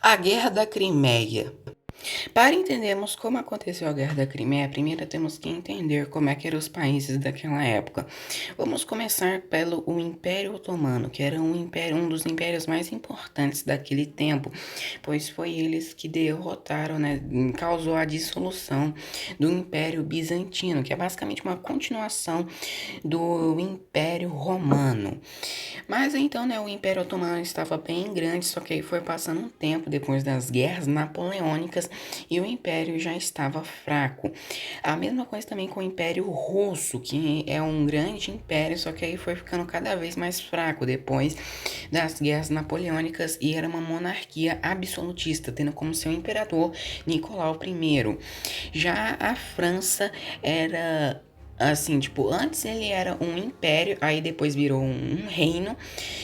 A Guerra da Crimeia. Para entendermos como aconteceu a Guerra da Crimeia, primeiro temos que entender como é que eram os países daquela época. Vamos começar pelo o Império Otomano, que era um dos impérios mais importantes daquele tempo, pois foi eles que derrotaram, né, causou a dissolução do Império Bizantino, que é basicamente uma continuação do Império Romano. Mas então, né, o Império Otomano estava bem grande, só que aí foi passando um tempo depois das guerras napoleônicas e o Império já estava fraco. A mesma coisa também com o Império Russo, que é um grande império, só que aí foi ficando cada vez mais fraco depois das guerras napoleônicas e era uma monarquia absolutista, tendo como seu imperador Nicolau I. Já a França era assim, tipo, antes ele era um império, aí depois virou um reino,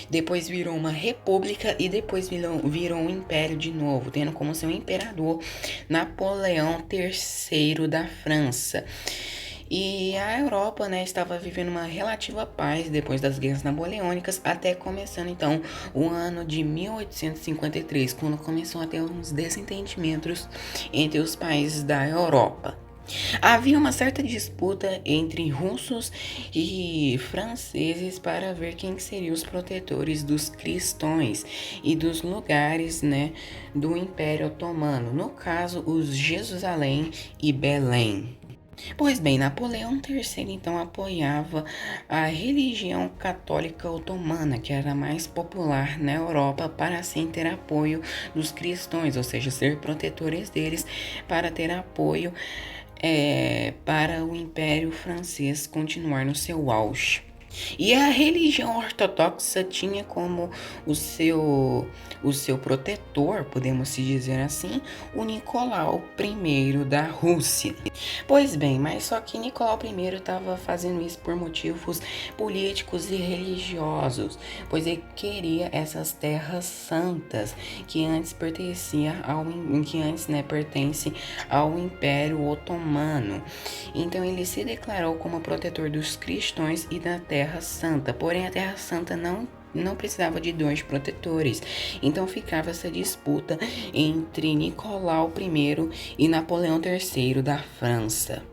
depois virou uma república e depois virou um império de novo, tendo como seu imperador Napoleão III da França. E a Europa, né, estava vivendo uma relativa paz depois das guerras napoleônicas, até começando então o ano de 1853, quando começou a ter uns desentendimentos entre os países da Europa. Havia uma certa disputa entre russos e franceses para ver quem seriam os protetores dos cristãos e dos lugares, né, do Império Otomano, no caso, os Jerusalém e Belém. Pois bem, Napoleão III então apoiava a religião católica otomana, que era mais popular na Europa, para assim ter apoio dos cristãos, ou seja, ser protetores deles, para ter apoio para o Império Francês continuar no seu auge. E a religião ortodoxa tinha como o seu, o seu protetor, podemos se dizer assim, o Nicolau I da Rússia. Pois bem, mas só que Nicolau I estava fazendo isso por motivos políticos e religiosos, pois ele queria essas terras santas que antes pertence ao Império Otomano. Então ele se declarou como protetor dos cristãos e da Terra Santa. Porém, a Terra Santa não precisava de dois protetores. Então ficava essa disputa entre Nicolau I e Napoleão III da França.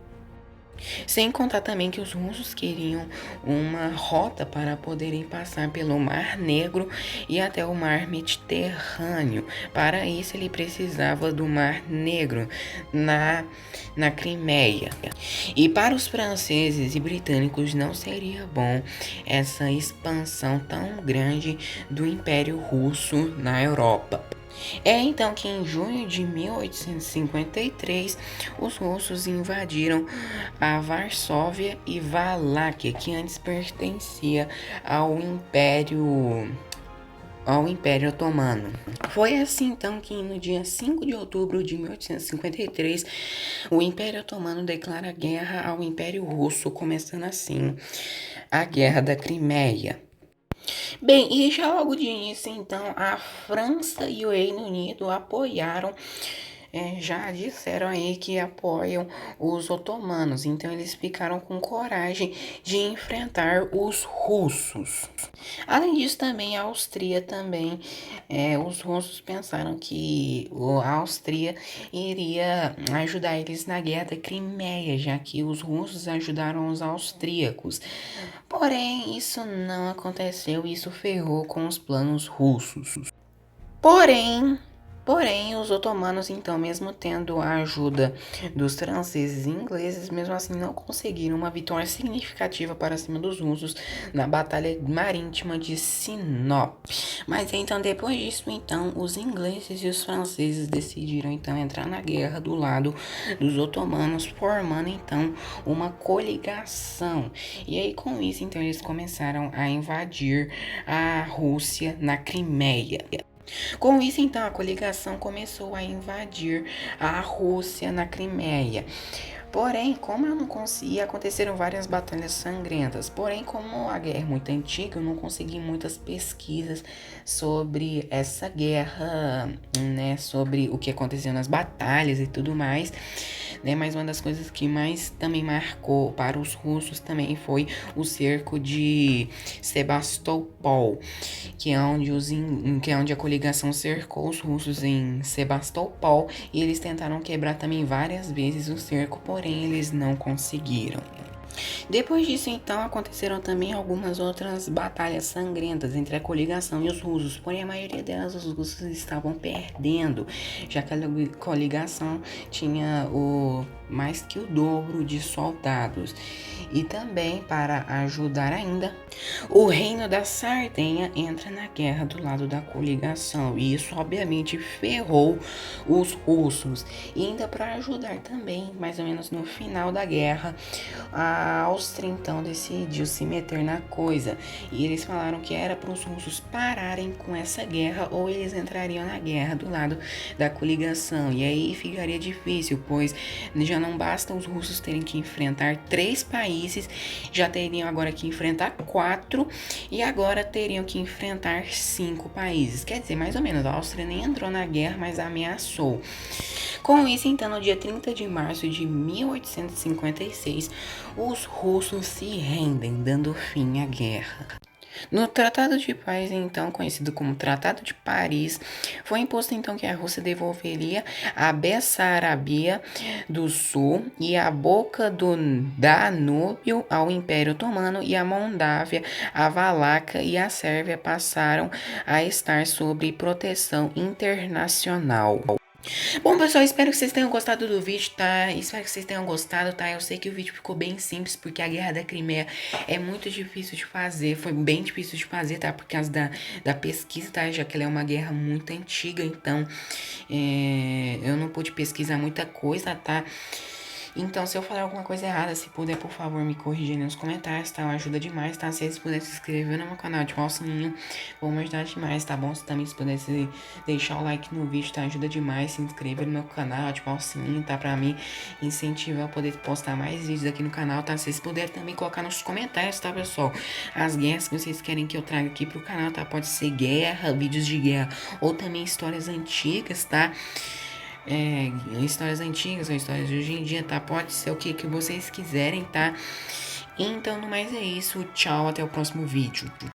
Sem contar também que os russos queriam uma rota para poderem passar pelo Mar Negro e até o Mar Mediterrâneo. Para isso, ele precisava do Mar Negro na Crimeia. E para os franceses e britânicos não seria bom essa expansão tão grande do Império Russo na Europa. É então que em junho de 1853 os russos invadiram a Varsóvia e Valáquia, que antes pertencia ao Império Otomano. Foi assim então que no dia 5 de outubro de 1853 o Império Otomano declara guerra ao Império Russo, começando assim a Guerra da Crimeia. Bem, e já logo de início, então, a França e o Reino Unido apoiaram, já disseram aí que apoiam os otomanos, então eles ficaram com coragem de enfrentar os russos. Além disso, também a Áustria também, os russos pensaram que a Áustria iria ajudar eles na Guerra da Crimeia, já que os russos ajudaram os austríacos. Porém, isso não aconteceu e isso ferrou com os planos russos. Porém, Porém, os otomanos, então, mesmo tendo a ajuda dos franceses e ingleses, mesmo assim não conseguiram uma vitória significativa para cima dos russos na Batalha Marítima de Sinop. Mas então, depois disso, então, os ingleses e os franceses decidiram então entrar na guerra do lado dos otomanos, formando então uma coligação. E aí, com isso, então, eles começaram a invadir a Rússia na Crimeia. Com isso, então, a coligação começou a invadir a Rússia na Crimeia. Porém, como eu não consegui, aconteceram várias batalhas sangrentas. Porém, como a guerra é muito antiga, eu não consegui muitas pesquisas sobre essa guerra, né, sobre o que aconteceu nas batalhas e tudo mais. né? Mas uma das coisas que mais também marcou para os russos também foi o cerco de Sebastopol, que é onde a coligação cercou os russos em Sebastopol, e eles tentaram quebrar também várias vezes o cerco, porém eles não conseguiram. Depois disso, então, aconteceram também algumas outras batalhas sangrentas entre a coligação e os russos, porém a maioria delas os russos estavam perdendo, já que a coligação tinha mais que o dobro de soldados. E também, para ajudar ainda, o reino da Sardenha entra na guerra do lado da coligação, e isso obviamente ferrou os russos. E ainda para ajudar também, mais ou menos no final da guerra, a Áustria então decidiu se meter na coisa, e eles falaram que era para os russos pararem com essa guerra ou eles entrariam na guerra do lado da coligação. E aí ficaria difícil, pois já não basta os russos terem que enfrentar 3 países, já teriam agora que enfrentar 4 e agora teriam que enfrentar 5 países. Quer dizer, mais ou menos, a Áustria nem entrou na guerra, mas ameaçou. Com isso, então, no dia 30 de março de 1856, os russos se rendem, dando fim à guerra. No Tratado de Paz, então conhecido como Tratado de Paris, foi imposto então que a Rússia devolveria a Bessarabia do Sul e a boca do Danúbio ao Império Otomano, e a Moldávia, a Valáquia e a Sérvia passaram a estar sob proteção internacional. Bom, pessoal, espero que vocês tenham gostado do vídeo, tá? Espero que vocês tenham gostado, tá? Eu sei que o vídeo ficou bem simples, porque a Guerra da Crimeia é muito difícil de fazer. Foi bem difícil de fazer, tá? Por causa da pesquisa, tá? Já que ela é uma guerra muito antiga, então eu não pude pesquisar muita coisa, tá? Então, se eu falar alguma coisa errada, se puder, por favor, me corrigir nos comentários, tá? Ajuda demais, tá? Se vocês puderem se inscrever no meu canal, ativar o sininho, vão me ajudar demais, tá bom? Se também se pudesse deixar o like no vídeo, tá? Ajuda demais, se inscrever no meu canal, ativar o sininho, tá? Pra mim incentivar a poder postar mais vídeos aqui no canal, tá? Se vocês puderem também colocar nos comentários, tá, pessoal? As guerras que vocês querem que eu traga aqui pro canal, tá? Pode ser guerra, vídeos de guerra, ou também histórias antigas, tá? Histórias antigas ou histórias de hoje em dia, tá? Pode ser o que vocês quiserem, tá? Então, no mais é isso. Tchau, até o próximo vídeo.